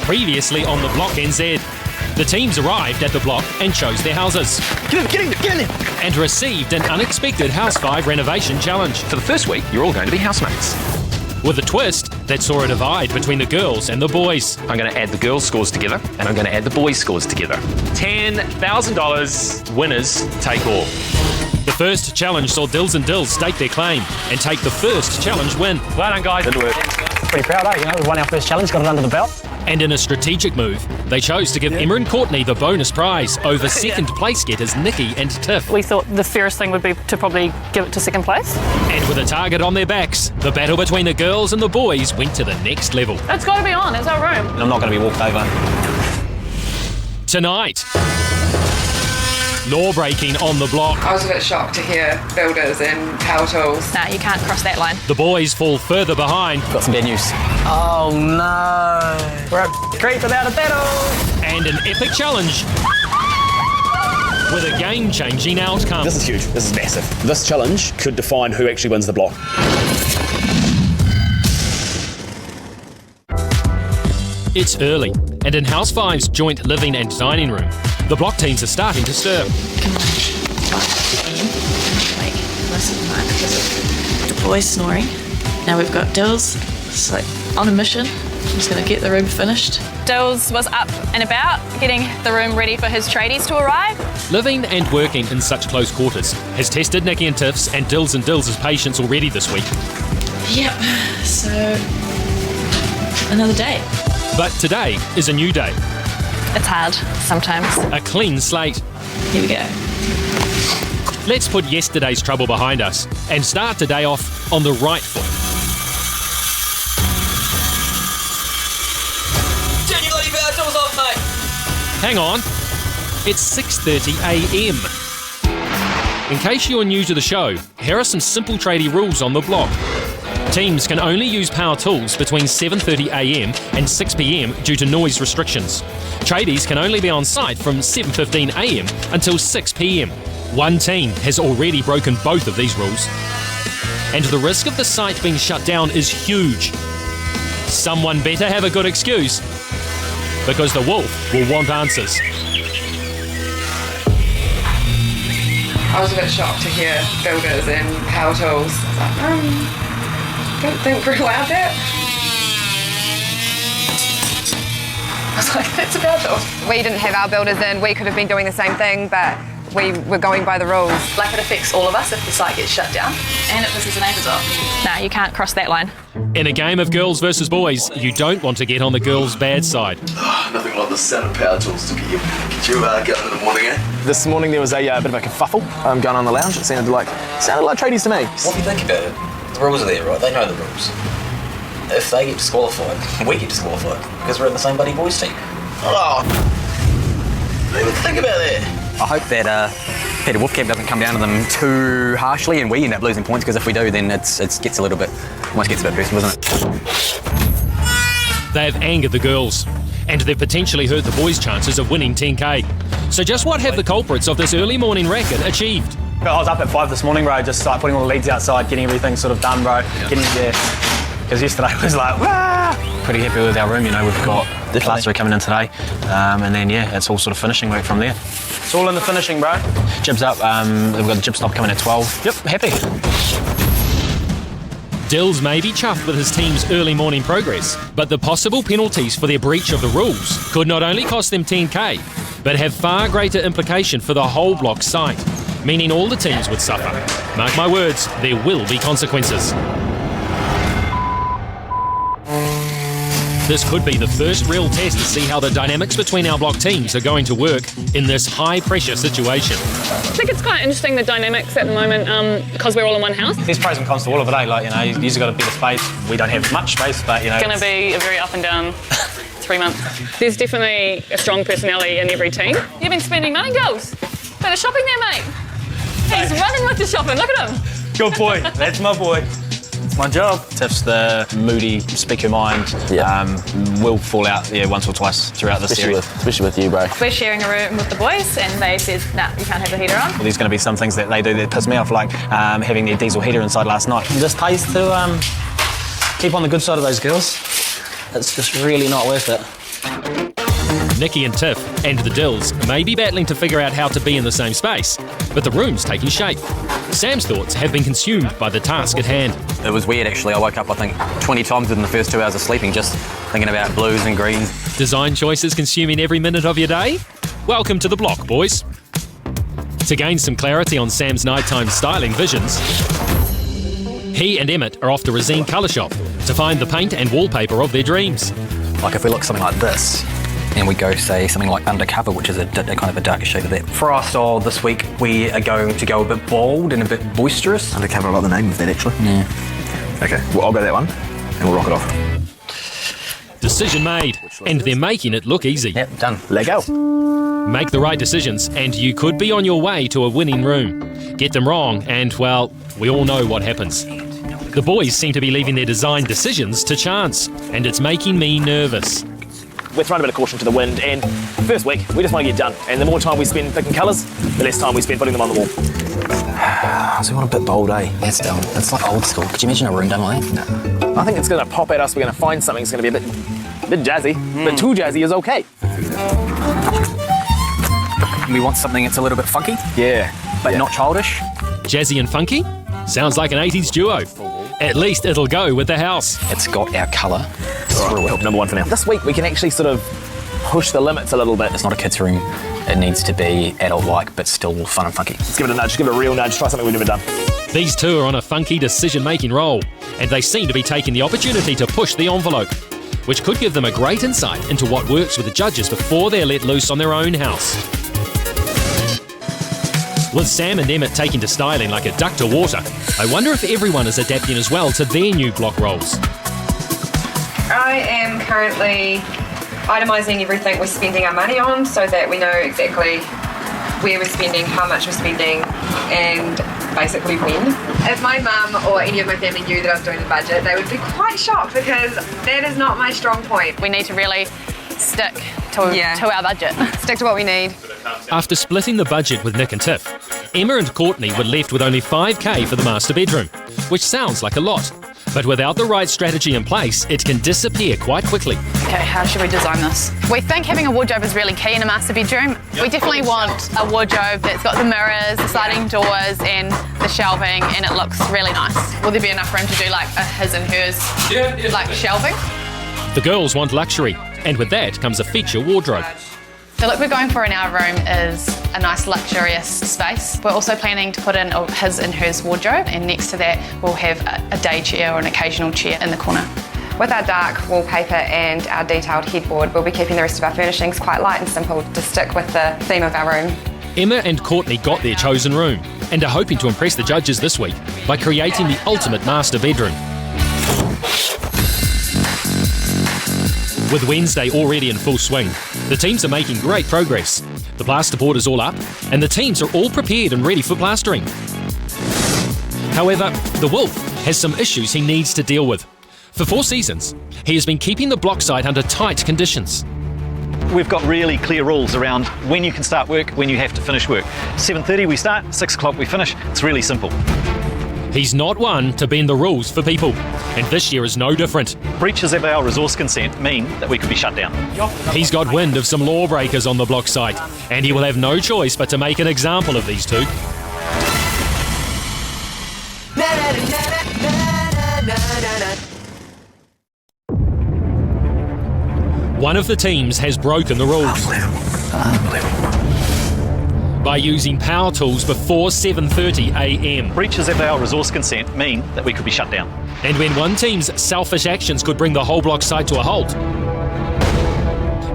Previously on the Block NZ, the teams arrived at the block and chose their houses. Get in there! And received an unexpected House 5 renovation challenge. For the first week, you're all going to be housemates. With a twist that saw a divide between the girls and the boys. I'm going to add the girls' scores together, and I'm going to add the boys' scores together. $10,000, winners take all. The first challenge saw Dills and Dills stake their claim and take the first challenge win. Well done, guys. Good work. Pretty proud, eh? You know, we won our first challenge, got it under the belt. And in a strategic move, they chose to give Emma and Courtney the bonus prize over second place getters Nikki and Tiff. We thought the fairest thing would be to probably give it to second place. And with a target on their backs, the battle between the girls and the boys went to the next level. It's got to be on, it's our room. And I'm not going to be walked over. Tonight, law breaking on the block. I was a bit shocked to hear builders and power tools. Nah, you can't cross that line. The boys fall further behind. Got some bad news. Oh no. We're a creep without a battle. And an epic challenge with a game-changing outcome. This is huge. This is massive. This challenge could define who actually wins the block. It's early, and in House 5's joint living and dining room, the block teams are starting to stir. Come on. Like, listen, right, because of the boys snoring. Now we've got Dills. It's like on a mission. I'm just going to get the room finished. Dills was up and about, getting the room ready for his tradies to arrive. Living and working in such close quarters has tested Nikki and Tiff's and Dills' patience already this week. Yep, so another day. But today is a new day. It's hard sometimes. A clean slate. Here we go. Let's put yesterday's trouble behind us and start today off on the right foot. Turn your bloody power tools off, mate! Hang on, it's 6:30 a.m. In case you're new to the show, here are some simple tradie rules on the block. Teams can only use power tools between 7:30 a.m. and 6 p.m. due to noise restrictions. Tradies can only be on site from 7:15 a.m. until 6 p.m. One team has already broken both of these rules. And the risk of the site being shut down is huge. Someone better have a good excuse, because the wolf will want answers. I was a bit shocked to hear builders and power tools. I was like, don't think we're allowed that. I was like, that's a power tool. We didn't have our builders in, we could have been doing the same thing, but we were going by the rules. Like it affects all of us if the site gets shut down and it pisses the neighbours off. Nah, you can't cross that line. In a game of girls versus boys, you don't want to get on the girls' bad side. Nothing like the sound of power tools to get you going in the morning, eh? This morning there was a bit of a kerfuffle going on in the lounge. It sounded like tradies to me. What do you think about it? The rules are there, right? They know the rules. If they get disqualified, we get disqualified because we're in the same buddy boys team. Oh, don't even think about that. I hope that Peter Wolfcamp doesn't come down to them too harshly and we end up losing points, because if we do, then it gets a little bit, almost gets a bit personal, doesn't it? They've angered the girls, and they've potentially hurt the boys' chances of winning 10k. So just what have the culprits of this early morning racket achieved? I was up at 5 this morning, bro, just like putting all the leads outside, getting everything sort of done, bro. Getting there. Because yesterday was like, wah! Pretty happy with our room, you know, we've got the plasterer coming in today. And then, yeah, it's all sort of finishing work from there. It's all in the finishing, bro. Jib's up, we've got the jib stop coming at 12. Yep, happy. Dills may be chuffed with his team's early morning progress, but the possible penalties for their breach of the rules could not only cost them 10k, but have far greater implication for the whole block site, meaning all the teams would suffer. Mark my words, there will be consequences. This could be the first real test to see how the dynamics between our block teams are going to work in this high-pressure situation. I think it's quite interesting, the dynamics at the moment, because we're all in one house. There's pros and cons to all of it, eh? Like, you know, you've got a bit of space. We don't have much space, but, you know... It's going to be a very up and down 3 months. There's definitely a strong personality in every team. You've been spending money, girls. Bit of shopping there, mate. He's running with the shopping, look at him. Good boy, that's my boy. It's my job. Tiff's the moody, speak your mind. Will fall out once or twice throughout the series. Especially with you, bro. We're sharing a room with the boys and they said, nah, you can't have the heater on. Well, there's going to be some things that they do that piss me off, like having their diesel heater inside last night. It just pays to keep on the good side of those girls. It's just really not worth it. Nikki and Tiff and the Dills may be battling to figure out how to be in the same space, but the room's taking shape. Sam's thoughts have been consumed by the task at hand. It was weird actually. I woke up I think 20 times within the first 2 hours of sleeping just thinking about blues and greens. Design choices consuming every minute of your day? Welcome to the block, boys. To gain some clarity on Sam's nighttime styling visions, he and Emmett are off to Resine Colour Shop to find the paint and wallpaper of their dreams. Like if we look something like this, and we go say something like Undercover, which is a kind of a darker shade of that. For our style this week, we are going to go a bit bold and a bit boisterous. Undercover, I like the name of that actually. Yeah. Okay, well I'll go that one, and we'll rock it off. Decision made, and they're making it look easy. Yep, done. Let go. Make the right decisions, and you could be on your way to a winning room. Get them wrong, and, well, we all know what happens. The boys seem to be leaving their design decisions to chance, and it's making me nervous. We're throwing a bit of caution to the wind, and first week, we just want to get done. And the more time we spend picking colours, the less time we spend putting them on the wall. So we want a bit bold, eh? That's done. It's like old school. Could you imagine a room done like that? I think it's going to pop at us. We're going to find something that's going to be a bit jazzy, but too jazzy is okay. We want something that's a little bit funky, Yeah. but not childish. Jazzy and funky? Sounds like an 80s duo. At least it'll go with the house. It's got our colour. Right, number one for now. This week, we can actually sort of push the limits a little bit. It's not a kid's room. It needs to be adult-like, but still fun and funky. Let's give it a nudge, give it a real nudge, try something we've never done. These two are on a funky decision-making roll, and they seem to be taking the opportunity to push the envelope, which could give them a great insight into what works with the judges before they're let loose on their own house. With Sam and Emmett taking to styling like a duck to water, I wonder if everyone is adapting as well to their new block roles. I am currently itemising everything we're spending our money on so that we know exactly where we're spending, how much we're spending, and basically when. If my mum or any of my family knew that I was doing the budget, they would be quite shocked because that is not my strong point. We need to really stick to our budget. Stick to what we need. After splitting the budget with Nick and Tiff, Emma and Courtney were left with only $5,000 for the master bedroom, which sounds like a lot. But without the right strategy in place, it can disappear quite quickly. Okay, how should we design this? We think having a wardrobe is really key in a master bedroom. We definitely want a wardrobe that's got the mirrors, the sliding doors and the shelving, and it looks really nice. Will there be enough room to do like a his and hers, like shelving? The girls want luxury, and with that comes a feature wardrobe. The look we're going for in our room is a nice luxurious space. We're also planning to put in a his and hers wardrobe, and next to that we'll have a day chair or an occasional chair in the corner. With our dark wallpaper and our detailed headboard, we'll be keeping the rest of our furnishings quite light and simple to stick with the theme of our room. Emma and Courtney got their chosen room and are hoping to impress the judges this week by creating the ultimate master bedroom. With Wednesday already in full swing, the teams are making great progress. The plasterboard is all up, and the teams are all prepared and ready for plastering. However, the Wolf has some issues he needs to deal with. For 4 seasons, he has been keeping the block site under tight conditions. We've got really clear rules around when you can start work, when you have to finish work. 7:30 we start, 6 o'clock we finish. It's really simple. He's not one to bend the rules for people, and this year is no different. Breaches of our resource consent mean that we could be shut down. He's got wind of some lawbreakers on the block site, and he will have no choice but to make an example of these two. One of the teams has broken the rules by using power tools before 7:30 a.m. Breaches of our resource consent mean that we could be shut down. And when one team's selfish actions could bring the whole block site to a halt,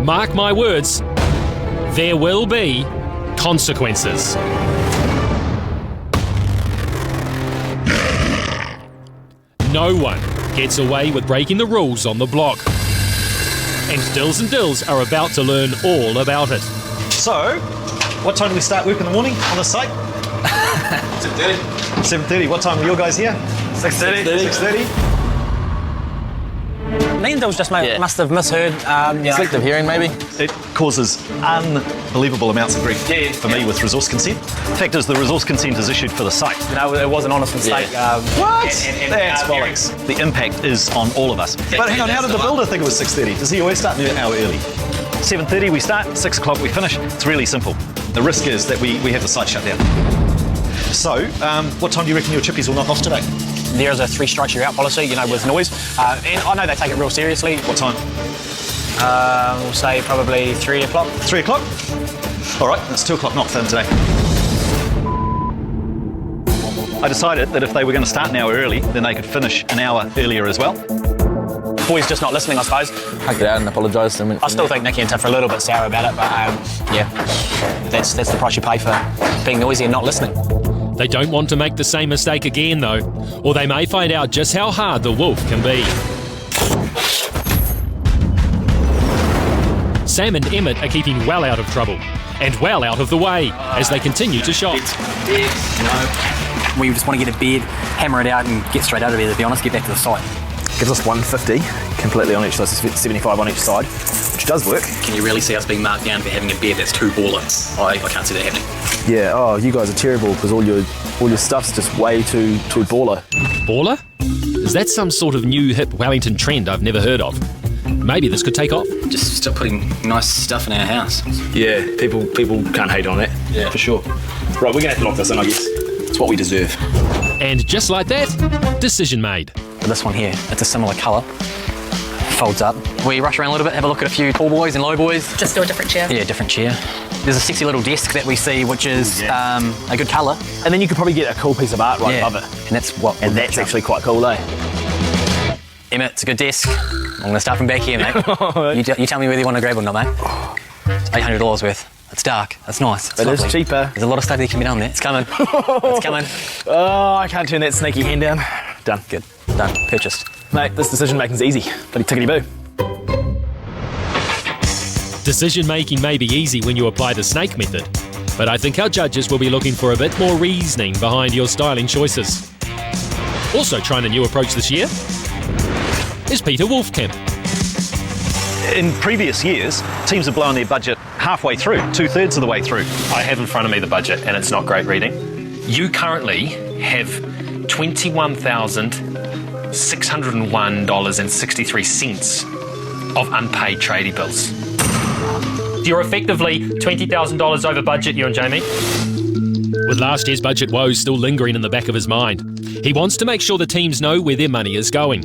mark my words, there will be consequences. No one gets away with breaking the rules on the block. And Dills and Dills are about to learn all about it. So, what time do we start work in the morning on the site? 7:30. 7:30. What time are your guys here? 6:30. 6:30. Me and Dill's just must have misheard. Selective hearing, maybe? It causes unbelievable amounts of grief for me with resource consent. The fact is, the resource consent is issued for the site. It was an honest mistake. What? That's bollocks. The impact is on all of us. But hang on, how did the builder think it was 6:30? Does he always start an hour early? 7:30 we start, 6 o'clock we finish. It's really simple. The risk is that we have the site shut down. So, what time do you reckon your chippies will knock off today? There is a 3 strikes you're out policy, with noise. And I know they take it real seriously. What time? We'll say probably 3 o'clock. 3 o'clock? All right, it's 2 o'clock knock for them today. I decided that if they were going to start an hour early, then they could finish an hour earlier as well. Boys just not listening, I suppose. I get out and apologise to them. I still think Nicky and Tiff are a little bit sour about it, but that's the price you pay for being noisy and not listening. They don't want to make the same mistake again, though, or they may find out just how hard the wolf can be. Sam and Emmett are keeping well out of trouble and well out of the way as they continue to shop. We just want to get a bed, hammer it out and get straight out of there, to be honest, get back to the site. Gives us 150 completely on each side, so 75 on each side, which does work. Can you really see us being marked down for having a bed that's too baller? I can't see that happening. Yeah, oh, you guys are terrible because all your stuff's just way too baller. Baller? Is that some sort of new hip Wellington trend I've never heard of? Maybe this could take off. Just stop putting nice stuff in our house. Yeah, people can't hate on it. Yeah, for sure. Right, we're gonna have to lock this in, I guess. It's what we deserve. And just like that, decision made. This one here, it's a similar colour. Folds up. We rush around a little bit, have a look at a few tall boys and low boys. Just do a different chair. Yeah, different chair. There's a sexy little desk that we see, which is a good colour. And then you could probably get a cool piece of art right above it. And that's actually quite cool, eh? Emmett, it's a good desk. I'm going to start from back here, mate. You tell me whether you want to grab or not, mate. It's $800 worth. It's dark. It's nice. It's lovely. Is cheaper. There's a lot of stuff that can be done there. It's coming. It's coming. Oh, I can't turn that sneaky hand down. Done. Good. Done. Purchased. Mate, this decision making's easy. Bloody tickety-boo. Decision making may be easy when you apply the snake method, but I think our judges will be looking for a bit more reasoning behind your styling choices. Also trying a new approach this year is Peter Wolfkamp. In previous years, teams have blown their budget halfway through, 2/3 of the way through. I have in front of me the budget, and it's not great reading. You currently have $21,601.63 of unpaid tradie bills. You're effectively $20,000 over budget, you and Jamie. With last year's budget woes still lingering in the back of his mind, he wants to make sure the teams know where their money is going.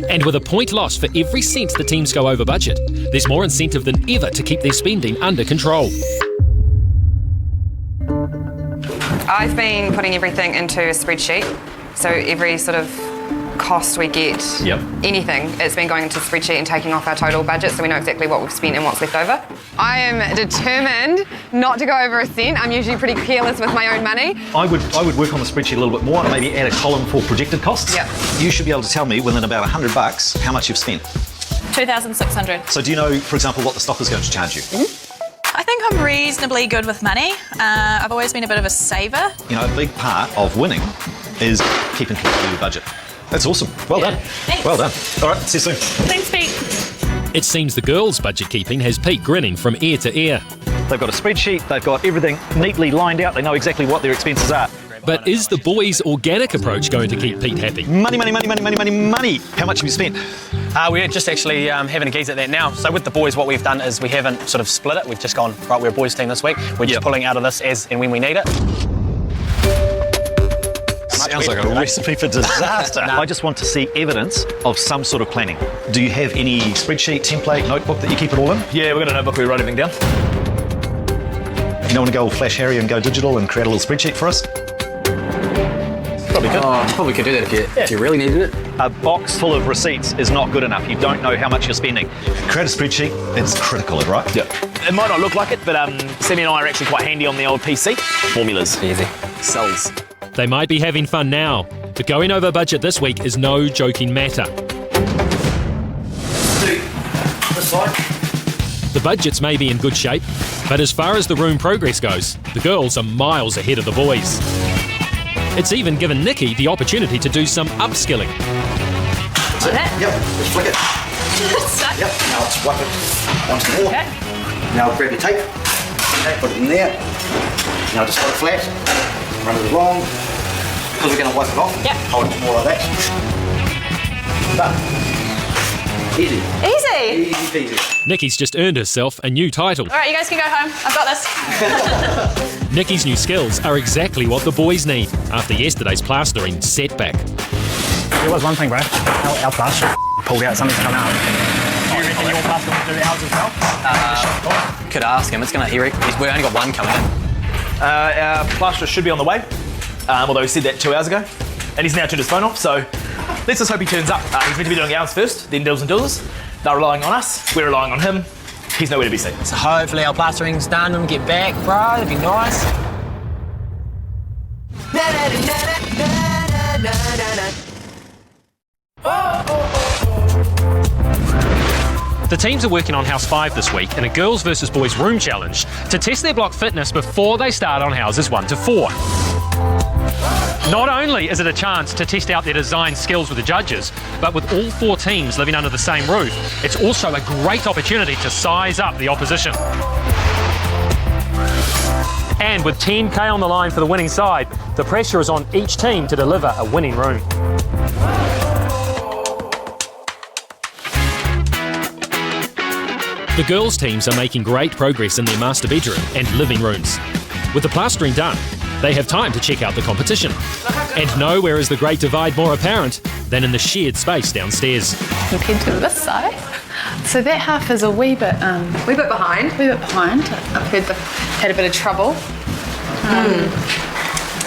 And with a point lost for every cent the teams go over budget, there's more incentive than ever to keep their spending under control. I've been putting everything into a spreadsheet, so every sort of cost we get, anything, it's been going into a spreadsheet and taking off our total budget, so we know exactly what we've spent and what's left over. I am determined not to go over a cent. I'm usually pretty careless with my own money. I would work on the spreadsheet a little bit more and maybe add a column for projected costs. Yep. You should be able to tell me within about $100 how much you've spent. 2,600. So do you know, for example, what the stock is going to charge you? I think I'm reasonably good with money. I've always been a bit of a saver. You know, a big part of winning is keeping control of your budget. That's awesome. Well done. Thanks. Well done. All right, see you soon. Thanks, Pete. It seems the girls' budget keeping has Pete grinning from ear to ear. They've got a spreadsheet, they've got everything neatly lined out, they know exactly what their expenses are. But is the boys' organic approach going to keep Pete happy? Money, money, money, money, money, money, money. How much have you spent? We're just actually having a gaze at that now. So with the boys, what we've done is we haven't sort of split it. We've just gone, right, we're a boys team this week. We're just pulling out of this as and when we need it. Sounds like a recipe for disaster. I just want to see evidence of some sort of planning. Do you have any spreadsheet, template, notebook that you keep it all in? Yeah, we've got a notebook where we write everything down. You don't want to go all Flash Harry and go digital and create a little spreadsheet for us? Probably could. Probably could do that if you really needed it. A box full of receipts is not good enough. You don't know how much you're spending. Create a spreadsheet, it's critical, right? Yeah. It might not look like it, but Sammy and I are actually quite handy on the old PC. Formulas. Easy. Cells. They might be having fun now, but going over budget this week is no joking matter. This side. The budgets may be in good shape, but as far as the room progress goes, the girls are miles ahead of the boys. It's even given Nikki the opportunity to do some upskilling. That's it. Yep, just flick it. Yep, now let's wipe it once more. Okay. Now grab your tape, okay, put it in there. Now just hold it flat, run it along. Because we're going to wipe it off, hold it more like that. Done. Easy. Easy? Easy peasy. Nikki's just earned herself a new title. All right, you guys can go home. I've got this. Nikki's new skills are exactly what the boys need after yesterday's plastering setback. There was one thing, bro. Our plaster pulled out, something's come out. Do you reckon your plaster will do ours as well? Could ask him. It's gonna hear it. We only got one coming in. Our plasterer should be on the way, although he said that 2 hours ago, and he's now turned his phone off, so let's just hope he turns up. He's meant to be doing ours first, then Dills and Dills. They're relying on us, we're relying on him. He's nowhere to be seen. So hopefully our plastering's done and we get back, bro. That'd be nice. The teams are working on House 5 this week in a girls versus boys room challenge to test their block fitness before they start on houses 1 to 4. Not only is it a chance to test out their design skills with the judges, but with all 4 teams living under the same roof, it's also a great opportunity to size up the opposition. And with 10k on the line for the winning side, the pressure is on each team to deliver a winning room. The girls' teams are making great progress in their master bedroom and living rooms. With the plastering done, they have time to check out the competition. And nowhere is the Great Divide more apparent than in the shared space downstairs. Compared to this side, so that half is a wee bit behind. I've heard they've had a bit of trouble.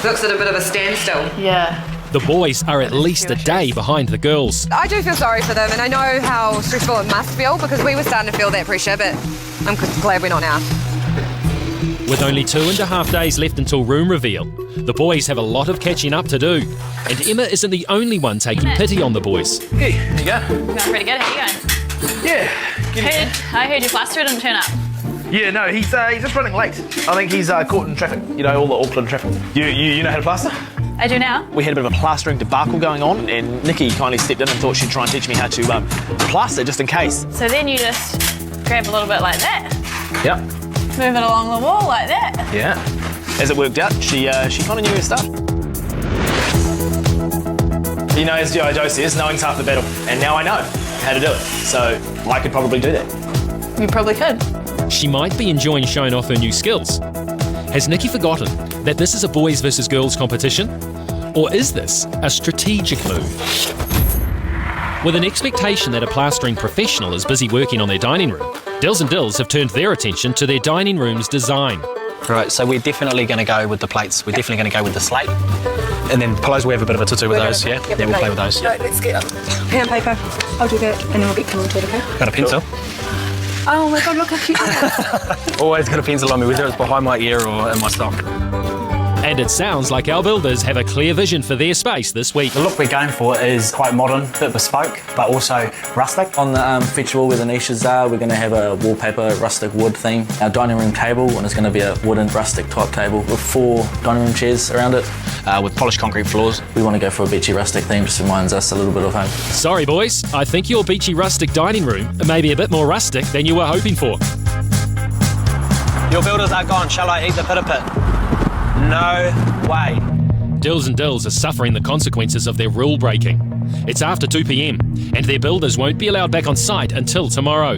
Looks at a bit of a standstill. Yeah. The boys are at least a day behind the girls. I do feel sorry for them, and I know how stressful it must feel because we were starting to feel that pressure, but I'm glad we're not now. With only 2.5 days left until room reveal, the boys have a lot of catching up to do. And Emma isn't the only one taking pity on the boys. Hey, here you go. Going pretty good. How you going? Yeah. I heard your plasterer didn't turn up. Yeah, no, he's just running late. I think he's caught in traffic. You know, all the Auckland traffic. You know how to plaster? I do now. We had a bit of a plastering debacle going on, and Nikki kindly stepped in and thought she'd try and teach me how to plaster just in case. So then you just grab a little bit like that. Yep. Move it along the wall like that. Yeah. As it worked out, she kind of knew her stuff. You know, as G.I. Joe says, knowing's half the battle, and now I know how to do it. So I could probably do that. You probably could. She might be enjoying showing off her new skills. Has Nikki forgotten that this is a boys versus girls competition? Or is this a strategic move? With an expectation that a plastering professional is busy working on their dining room, Dills and Dills have turned their attention to their dining room's design. Right, so we're definitely going to go with the plates. We're definitely going to go with the slate. And then pillows, we have a bit of a tutu with those, yeah? Yeah, we'll play with those. No, let's get pen and paper. I'll do that, and then we'll get coming to it, okay? Got a pencil? Oh my God, look how cute that is. Always got a pencil on me, whether it's behind my ear or in my sock. And it sounds like our builders have a clear vision for their space this week. The look we're going for is quite modern, a bit bespoke, but also rustic. On the feature wall where the niches are, we're going to have a wallpaper, rustic wood theme. Our dining room table, and it's going to be a wooden rustic type table with 4 dining room chairs around it. With polished concrete floors. We want to go for a beachy rustic theme, just reminds us a little bit of home. Sorry boys, I think your beachy rustic dining room may be a bit more rustic than you were hoping for. Your builders are gone, shall I eat the pit? No way. Dills and Dills are suffering the consequences of their rule breaking. It's after 2 p.m, and their builders won't be allowed back on site until tomorrow.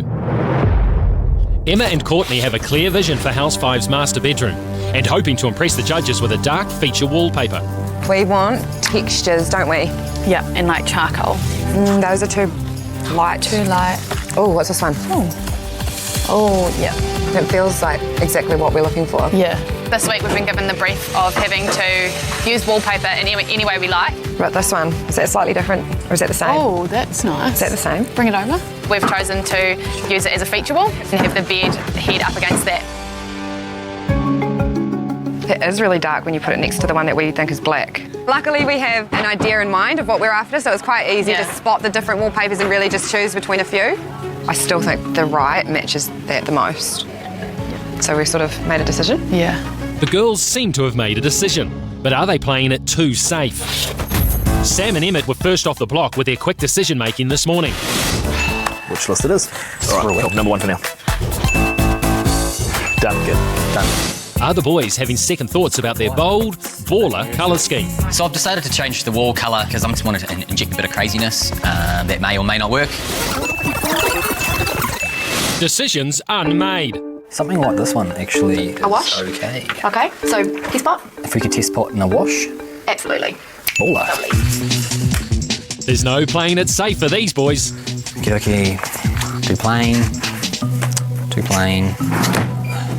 Emma and Courtney have a clear vision for House 5's master bedroom and hoping to impress the judges with a dark feature wallpaper. We want textures, don't we? Yeah, and like charcoal. Those are too light. Too light. Oh, what's this one? Oh, yeah. It feels like exactly what we're looking for. Yeah. This week we've been given the brief of having to use wallpaper in any way we like. Right, this one, is that slightly different or is that the same? Oh, that's nice. Is that the same? Bring it over. We've chosen to use it as a feature wall and have the bed head up against that. It is really dark when you put it next to the one that we think is black. Luckily we have an idea in mind of what we're after, so it's quite easy to spot the different wallpapers and really just choose between a few. I still think the right matches that the most. So we sort of made a decision. Yeah. The girls seem to have made a decision, but are they playing it too safe? Sam and Emmett were first off the block with their quick decision making this morning. which list it is. All right, top number 1 for now. Done, good, done. Are the boys having second thoughts about their bold, baller colour scheme? So I've decided to change the wall colour because I just wanted to inject a bit of craziness that may or may not work. Decisions unmade. Something like this one actually is A wash? okay. Okay, so test pot? If we could test pot in a wash, Absolutely. baller. There's no playing it safe for these boys. Okay, too plain, too plain.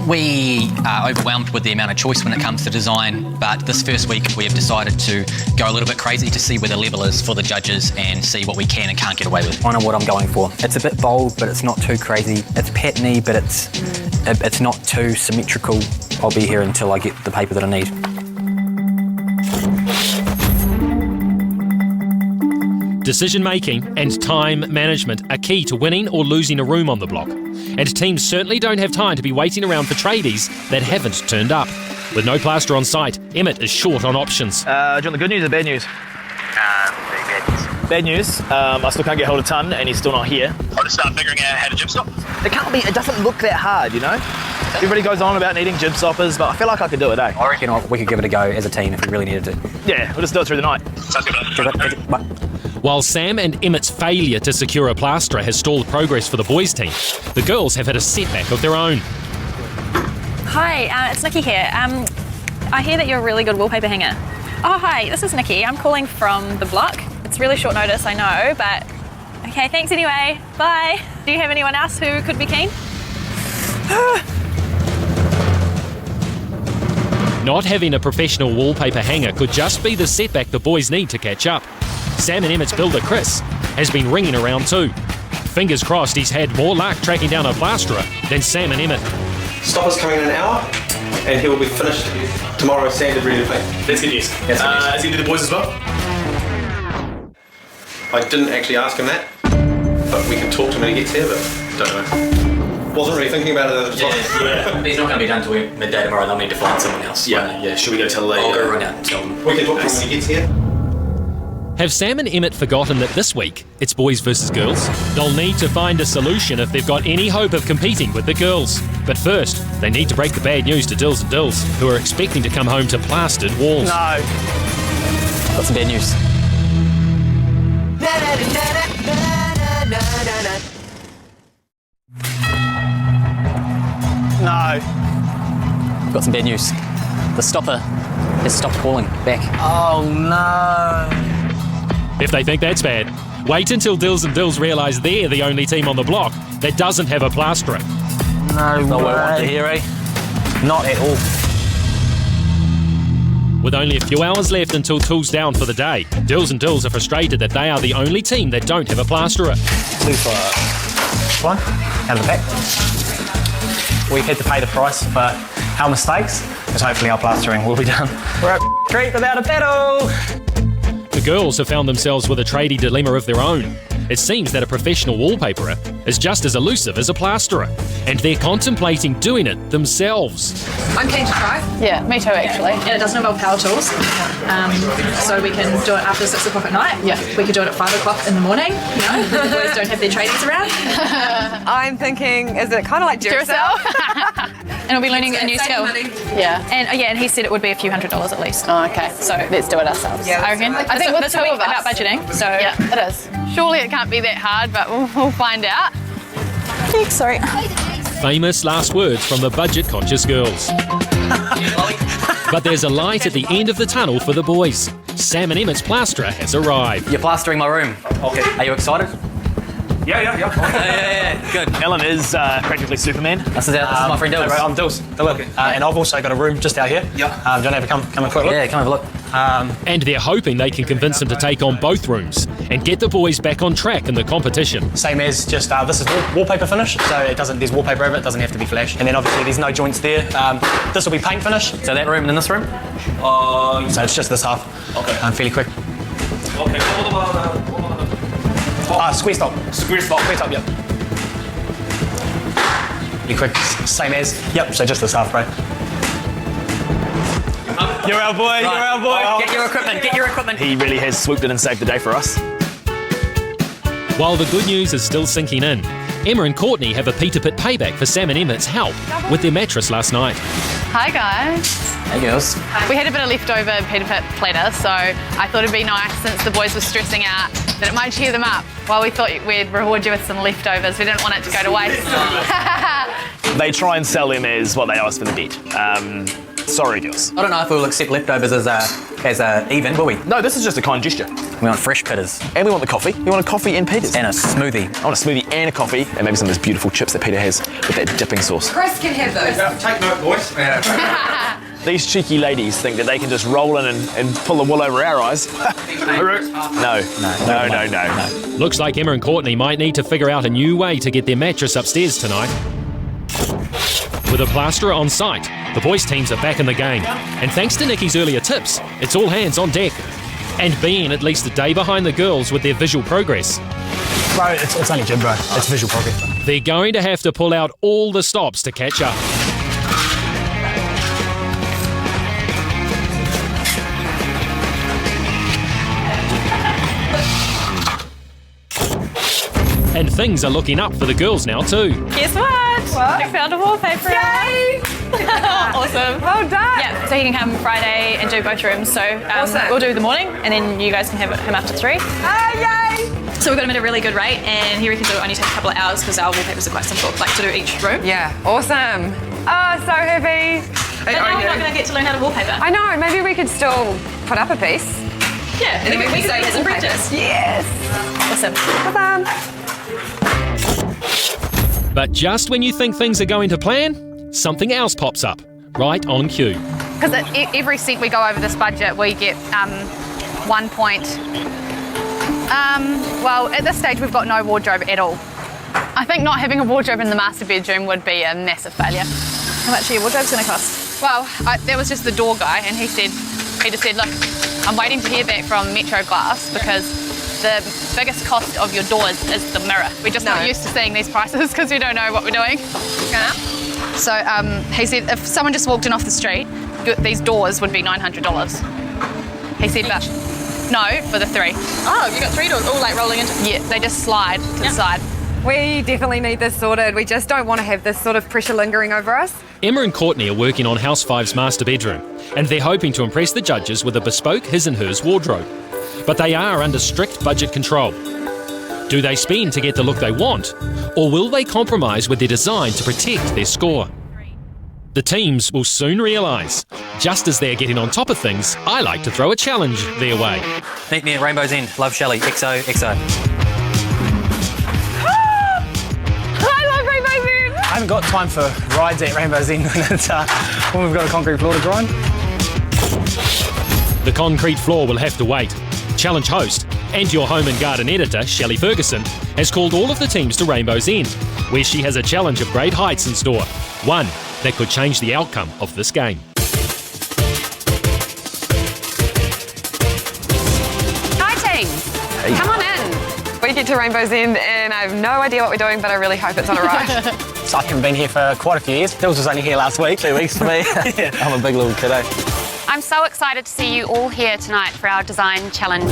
We are overwhelmed with the amount of choice when it comes to design, but this first week we have decided to go a little bit crazy to see where the level is for the judges and see what we can and can't get away with. I know what I'm going for. It's a bit bold, but it's not too crazy. It's patterny, but it's not too symmetrical. I'll be here until I get the paper that I need. Decision making and time management are key to winning or losing a room on the block. And teams certainly don't have time to be waiting around for tradies that haven't turned up. With no plaster on site, Emmett is short on options. Do you want the good news or bad news? Bad news. I still can't get hold of Ton, and he's still not here. I'll just start figuring out how to jib stop. It can't be. It doesn't look that hard, you know. Everybody goes on about needing jib stoppers, but I feel like I could do it, eh? I reckon we could give it a go as a team if we really needed to. Yeah, we'll just do it through the night. Sounds good. While Sam and Emmett's failure to secure a plasterer has stalled progress for the boys' team, the girls have had a setback of their own. Hi, it's Nikki here. I hear that you're a really good wallpaper hanger. Oh, hi, this is Nikki. I'm calling from the block. It's really short notice, I know, but okay, thanks anyway. Bye. Do you have anyone else who could be keen? Not having a professional wallpaper hanger could just be the setback the boys need to catch up. Sam and Emmett's builder, Chris, has been ringing around too. Fingers crossed he's had more luck tracking down a plasterer than Sam and Emmett. Stopper's coming in an hour, and he will be finished tomorrow, sanded, ready to paint. That's good news. That's good news. Is he do the boys as well? I didn't actually ask him that, but we can talk to him when he gets here, but don't know. Wasn't really thinking about it at the time. Yeah. He's not going to be done till midday tomorrow. They'll need to find someone else. Yeah. Should we go tell the lady? I'll go run out and tell them. We can talk to him when he gets here. Have Sam and Emmett forgotten that this week it's boys versus girls? They'll need to find a solution if they've got any hope of competing with the girls. But first, they need to break the bad news to Dills and Dills, who are expecting to come home to plastered walls. No. Got some bad news. No. Got some bad news. The stopper has stopped calling back. Oh no. If they think that's bad, wait until Dills and Dills realise they're the only team on the block that doesn't have a plasterer. No Not what I want to hear, eh? Not at all. With only a few hours left until tools down for the day, Dills and Dills are frustrated that they are the only team that don't have a plasterer. 2 for one, out of the back. We've had to pay the price for our mistakes, because hopefully our plastering will be done. We're at street without a pedal! The girls have found themselves with a tradie dilemma of their own. It seems that a professional wallpaperer is just as elusive as a plasterer, and they're contemplating doing it themselves. I'm keen to try. Yeah, me too, actually. And it doesn't involve power tools, so we can do it after 6 o'clock at night. Yeah. We could do it at 5 o'clock in the morning, you know, the boys don't have their tradies around. I'm thinking, is it kind of like Duracell? And we'll be learning a new skill. Yeah. And he said it would be a few $100s at least. Oh, okay. So let's do it ourselves. Yeah, I reckon. I think with this two week of us about budgeting. So Yeah, it is. Surely it can't be that hard, but we'll find out. sorry. Famous last words from the budget-conscious girls. But there's a light at the end of the tunnel for the boys. Sam and Emmett's plasterer has arrived. You're plastering my room. Okay. Are you excited? Yeah. Good. Ellen is practically Superman. This is my friend Dills. I'm Dills. And I've also got a room just out here. Yeah. Do you want to have a come and quick look? Yeah, come have a look. And they're hoping they can convince them to take on both rooms and get the boys back on track in the competition. Same as just this is wallpaper finish, so it doesn't. There's wallpaper over it. Doesn't have to be flash. And then obviously there's no joints there. This will be paint finish. So that room and then this room? So it's just this half. Okay. Fairly quick. Okay. Square stop. Square stop. Square top. Yep. Be quick. Same as. Yep. So just this half, bro. You're our boy. You're our boy. Get your equipment. Get your equipment. He really has swooped in and saved the day for us. While the good news is still sinking in, Emma and Courtney have a Peter Pit payback for Sam and Emma's help with their mattress last night. Hi guys. Hey girls. We had a bit of leftover Peter Pit platter, so I thought it'd be nice, since the boys were stressing out, that it might cheer them up. While we thought we'd reward you with some leftovers, we didn't want it to go to waste. They try and sell them as what they asked for the bet. Sorry, girls. I don't know if we'll accept leftovers as a even, will we? No, this is just a kind gesture. We want fresh pitters. And we want the coffee. We want a coffee and Peters. And a smoothie. I want a smoothie and a coffee, and maybe some of those beautiful chips that Peter has with that dipping sauce. Chris can have those. Take note, boys. These cheeky ladies think that they can just roll in and pull the wool over our eyes. No. Looks like Emma and Courtney might need to figure out a new way to get their mattress upstairs tonight. With a plasterer on site, the boys' teams are back in the game. And thanks to Nikki's earlier tips, it's all hands on deck. And being at least a day behind the girls with their visual progress. Bro, it's only gym, bro. It's visual progress, bro. They're going to have to pull out all the stops to catch up. And things are looking up for the girls now too. Guess what? I found a wallpaper. Yay! Awesome. Well done. Yeah, so he can come Friday and do both rooms. So we'll do the morning, and then you guys can have him after 3. Yay! So we've got him at a really good rate, and he reckons it'll only take a couple of hours because our wallpapers are quite simple, like to do each room. Yeah, awesome. Oh, so happy. But now we're not going to get to learn how to wallpaper. I know, maybe we could still put up a piece. Yeah, and then we can say it's in practice. Yes. Awesome. Bye-bye. But just when you think things are going to plan, something else pops up, right on cue. Because every cent we go over this budget, we get 1 point. Well, at this stage, we've got no wardrobe at all. I think not having a wardrobe in the master bedroom would be a massive failure. How much are your wardrobes going to cost? Well, there was just the door guy, and he just said, look, I'm waiting to hear back from Metro Glass because the biggest cost of your doors is the mirror. We're just not used to seeing these prices because we don't know what we're doing. So he said if someone just walked in off the street, these doors would be $900. He said, but no, for the 3. Oh, you got 3 doors, all like rolling into? Yeah, they just slide to the side. We definitely need this sorted. We just don't want to have this sort of pressure lingering over us. Emma and Courtney are working on House 5's master bedroom, and they're hoping to impress the judges with a bespoke his and hers wardrobe. But they are under strict budget control. Do they spend to get the look they want, or will they compromise with their design to protect their score? The teams will soon realise. Just as they're getting on top of things, I like to throw a challenge their way. Meet me at Rainbow's End. Love Shelley. XOXO. I love Rainbow's End! I haven't got time for rides at Rainbow's End when we've got a concrete floor to grind. The concrete floor will have to wait. Challenge host and your home and garden editor, Shelley Ferguson, has called all of the teams to Rainbow's End, where she has a challenge of great heights in store. One that could change the outcome of this game. Hi team, come on in. We get to Rainbow's End and I have no idea what we're doing, but I really hope it's on a ride. So I haven't been here for quite a few years. Dills was only here last week. 2 weeks for me. I'm a big little kiddo. I'm so excited to see you all here tonight for our design challenge.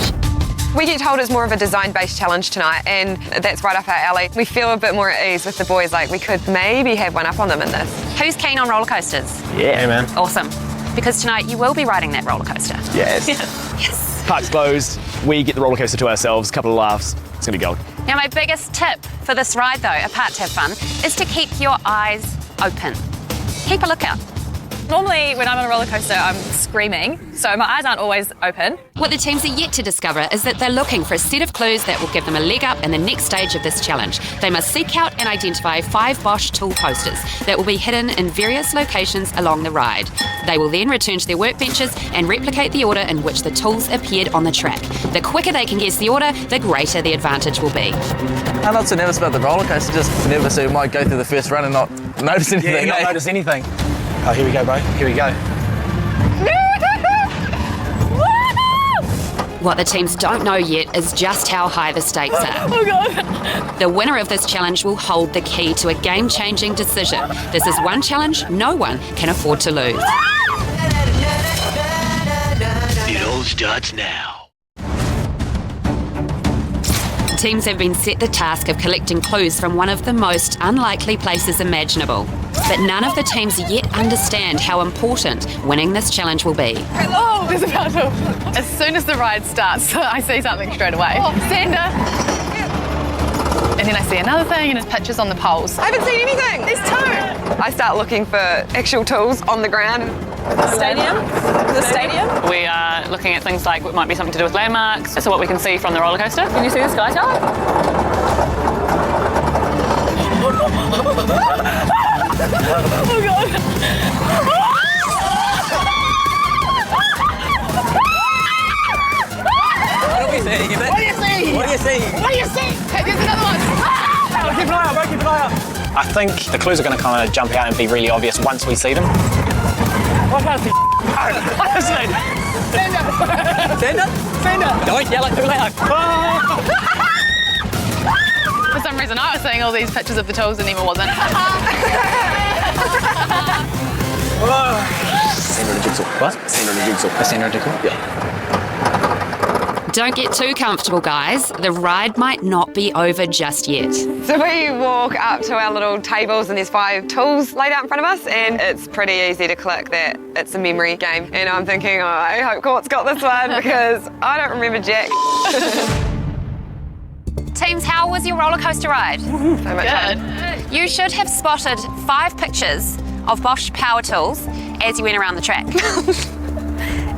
We get told it's more of a design-based challenge tonight, and that's right up our alley. We feel a bit more at ease with the boys, like we could maybe have one up on them in this. Who's keen on roller coasters? Yeah, man. Awesome. Because tonight you will be riding that roller coaster. Yes. Yes. Park's closed. We get the roller coaster to ourselves. A couple of laughs. It's gonna be gold. Now, my biggest tip for this ride, though, apart to have fun, is to keep your eyes open. Keep a lookout. Normally, when I'm on a roller coaster, I'm screaming, so my eyes aren't always open. What the teams are yet to discover is that they're looking for a set of clues that will give them a leg up in the next stage of this challenge. They must seek out and identify 5 Bosch tool posters that will be hidden in various locations along the ride. They will then return to their workbenches and replicate the order in which the tools appeared on the track. The quicker they can guess the order, the greater the advantage will be. I'm not so nervous about the roller coaster, just nervous that we might go through the first run and not notice anything. Yeah, not notice anything. Oh, here we go, bro. Here we go. What the teams don't know yet is just how high the stakes are. Oh God. The winner of this challenge will hold the key to a game-changing decision. This is one challenge no one can afford to lose. It all starts now. teams have been set the task of collecting clues from one of the most unlikely places imaginable. But none of the teams yet understand how important winning this challenge will be. Oh, there's a power tool. As soon as the ride starts, I see something straight away. Sander. And then I see another thing and it's pictures on the poles. I haven't seen anything. There's two. I start looking for actual tools on the ground. Stadium? The stadium? We are looking at things like what might be something to do with landmarks, so what we can see from the roller coaster. Can you see the sky tower? Oh God. What are we seeing? Is it? What do you see? What do you see? What do you see? Hey, there's another one. Keep an eye out, bro, keep an eye out. I think the clues are going to kind of jump out and be really obvious once we see them. I can't see. Honestly. Sander? Don't yell it too loud. For some reason, I was seeing all these pictures of the tools and Emma wasn't. Center of the jigsaw. What? Center of the jigsaw. The center of the jigsaw? Yeah. Don't get too comfortable, guys. The ride might not be over just yet. So we walk up to our little tables and there's 5 tools laid out in front of us and it's pretty easy to click that it's a memory game. And I'm thinking, oh, I hope Court's got this one because I don't remember jack. Teams, how was your roller coaster ride? So much fun. You should have spotted 5 pictures of Bosch power tools as you went around the track.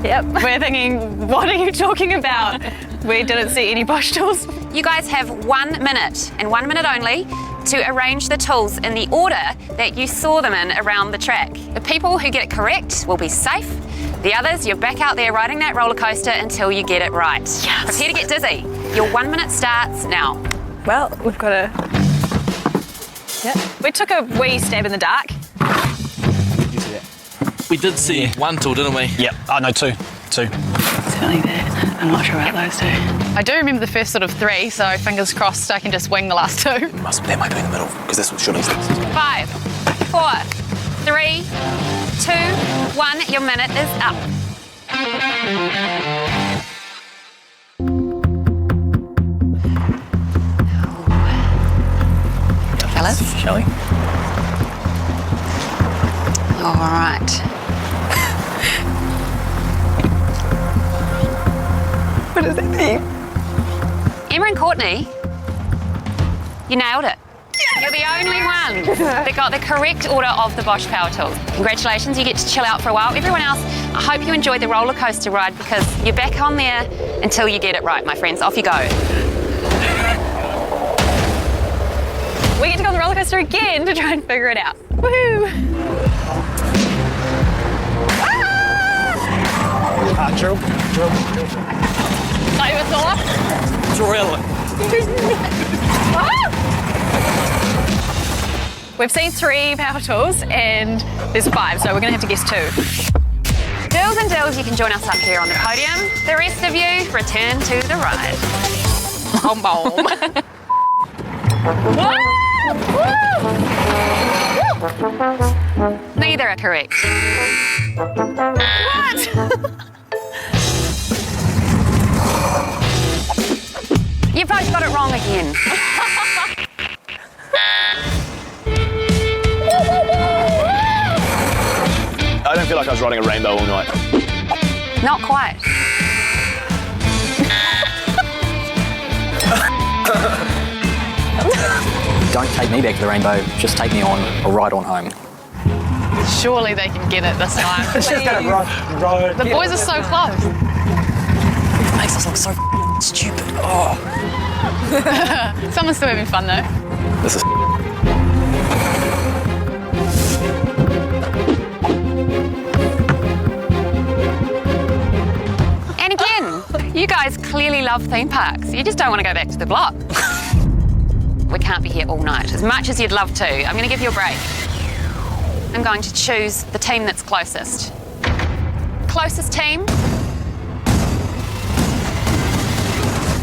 Yep. We're thinking, what are you talking about? We didn't see any Bosch tools. You guys have 1 minute, and 1 minute only, to arrange the tools in the order that you saw them in around the track. The people who get it correct will be safe. The others, you're back out there riding that roller coaster until you get it right. Yes. Prepare to get dizzy. Your 1 minute starts now. Well, we've got a... Yeah. We took a wee stab in the dark. We did see one tool, didn't we? Yep. Oh, no, two. Certainly that. I'm not sure about those two. I do remember the first sort of 3, so fingers crossed I can just wing the last 2. That might be in the middle, because this one surely is. 5, 4, 3, 2, 1. Your minute is up. Fellas? Shall we? All right. What does that mean? Emma and Courtney, you nailed it. You're the only one that got the correct order of the Bosch power tools. Congratulations, you get to chill out for a while. Everyone else, I hope you enjoyed the roller coaster ride because you're back on there until you get it right, my friends. Off you go. We get to go on the roller coaster again to try and figure it out. Woohoo! Drill. We've seen 3 power tools and there's 5, so we're going to have to guess 2. Girls and dills, you can join us up here on the podium. The rest of you, return to the ride. Boom, boom. Neither are correct. What? You both got it wrong again. I don't feel like I was riding a rainbow all night. Not quite. Don't take me back to the rainbow, just take me on a ride on home. Surely they can get it this time. Let's just get it right. The boys are so close. It makes us look so stupid. Oh. Someone's still having fun though. This is And again, you guys clearly love theme parks. You just don't want to go back to the block. We can't be here all night, as much as you'd love to. I'm going to give you a break. I'm going to choose the team that's closest. Closest team?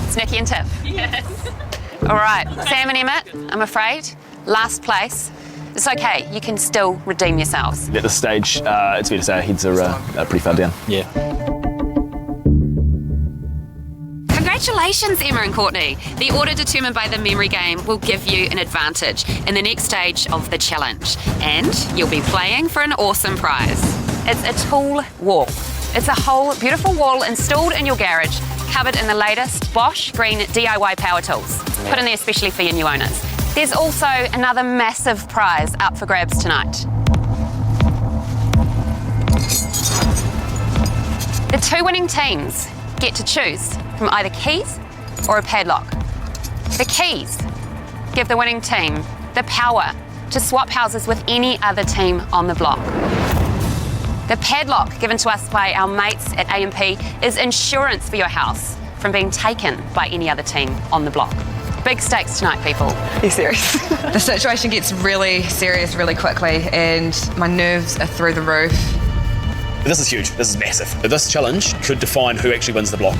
It's Nikki and Tiff. Yes. All right, Sam and Emmett, I'm afraid, last place. It's okay, you can still redeem yourselves. at this stage. It's fair to say our heads are pretty far down. Yeah. Congratulations, Emma and Courtney. The order determined by the memory game will give you an advantage in the next stage of the challenge, and you'll be playing for an awesome prize. It's a tool wall. It's a whole beautiful wall installed in your garage, covered in the latest Bosch green DIY power tools, put in there especially for your new owners. There's also another massive prize up for grabs tonight. The 2 winning teams get to choose from either keys or a padlock. The keys give the winning team the power to swap houses with any other team on the block. The padlock given to us by our mates at AMP is insurance for your house from being taken by any other team on the block. Big stakes tonight, people. Are you serious? The situation gets really serious really quickly and my nerves are through the roof. This is huge. This is massive. This challenge could define who actually wins the block.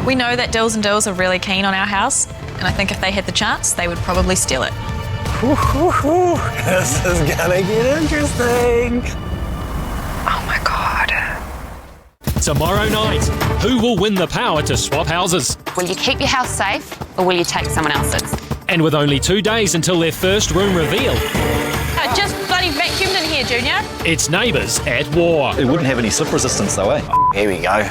We know that Dills and Dills are really keen on our house, and I think if they had the chance, they would probably steal it. This is gonna get interesting. Oh my God. Tomorrow night, who will win the power to swap houses? Will you keep your house safe or will you take someone else's? And with only 2 days until their first room reveal, I just bloody vacuumed in here, Junior. it's neighbours at war. It wouldn't have any slip resistance though, eh? Here we go.